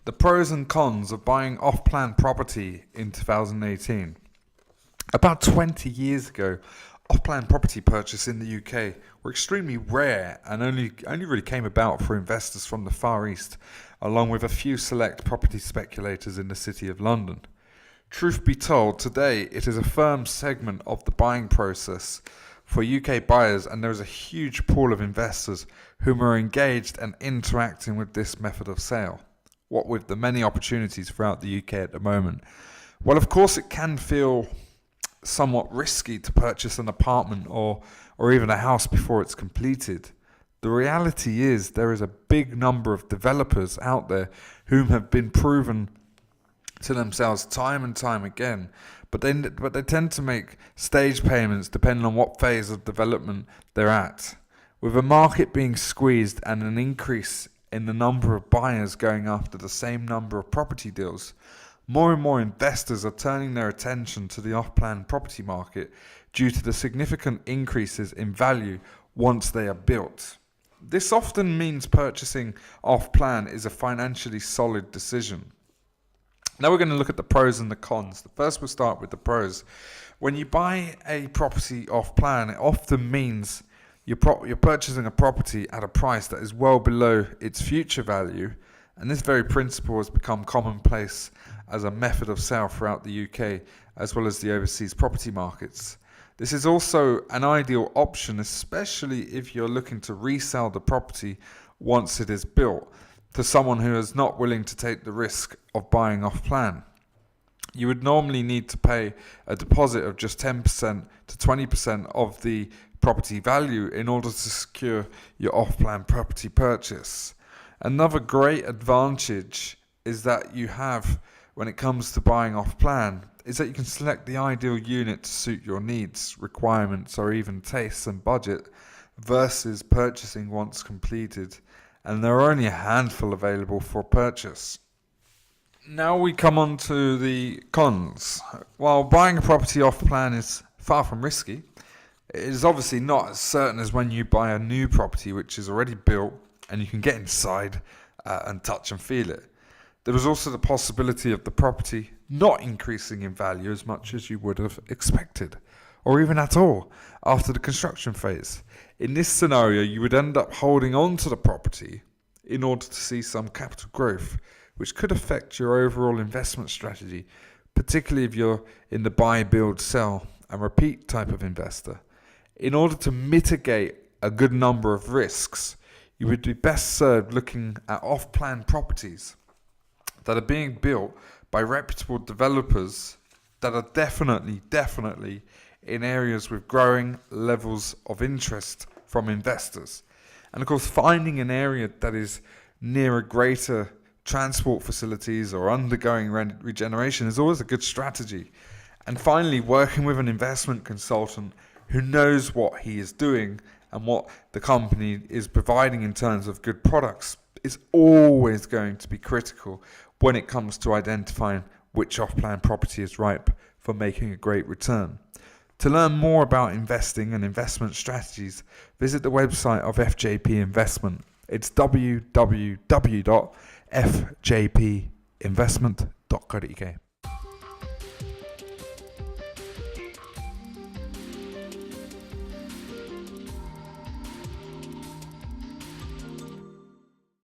The pros and cons of buying off-plan property in 2018. About 20 years ago, off-plan property purchase in the UK were extremely rare and only really came about for investors from the Far East, along with a few select property speculators in the City of London. Truth be told, today it is a firm segment of the buying process for UK buyers, and there is a huge pool of investors whom are engaged and interacting with this method of sale. What with the many opportunities throughout the UK at the moment. Well, of course, it can feel somewhat risky to purchase an apartment or even a house before it's completed. The reality is there is a big number of developers out there whom have been proven to themselves time and time again, but they tend to make stage payments depending on what phase of development they're at. With the market being squeezed and an increase in the number of buyers going after the same number of property deals, more and more investors are turning their attention to the off-plan property market due to the significant increases in value once they are built. This often means purchasing off-plan is a financially solid decision. Now we're going to look at the pros and the cons. First, we'll start with the pros. When you buy a property off-plan, it often means you're purchasing a property at a price that is well below its future value, and this very principle has become commonplace as a method of sale throughout the UK as well as the overseas property markets. This is also an ideal option, especially if you're looking to resell the property once it is built to someone who is not willing to take the risk of buying off-plan. You would normally need to pay a deposit of just 10% to 20% of the property value in order to secure your off-plan property purchase. Another great advantage is that you have when it comes to buying off-plan is that you can select the ideal unit to suit your needs, requirements, or even tastes and budget versus purchasing once completed, and there are only a handful available for purchase. Now we come on to the cons. While buying a property off-plan is far from risky, it is obviously not as certain as when you buy a new property which is already built and you can get inside and touch and feel it. There is also the possibility of the property not increasing in value as much as you would have expected, or even at all, after the construction phase. In this scenario, you would end up holding on to the property in order to see some capital growth, which could affect your overall investment strategy, particularly if you're in the buy, build, sell and repeat type of investor. In order to mitigate a good number of risks, you would be best served looking at off-plan properties that are being built by reputable developers that are definitely in areas with growing levels of interest from investors. And of course, finding an area that is near a greater transport facilities or undergoing regeneration is always a good strategy. And finally, working with an investment consultant who knows what he is doing and what the company is providing in terms of good products is always going to be critical when it comes to identifying which off-plan property is ripe for making a great return. To learn more about investing and investment strategies, visit the website of FJP Investment. It's www.fjpinvestment.co.uk.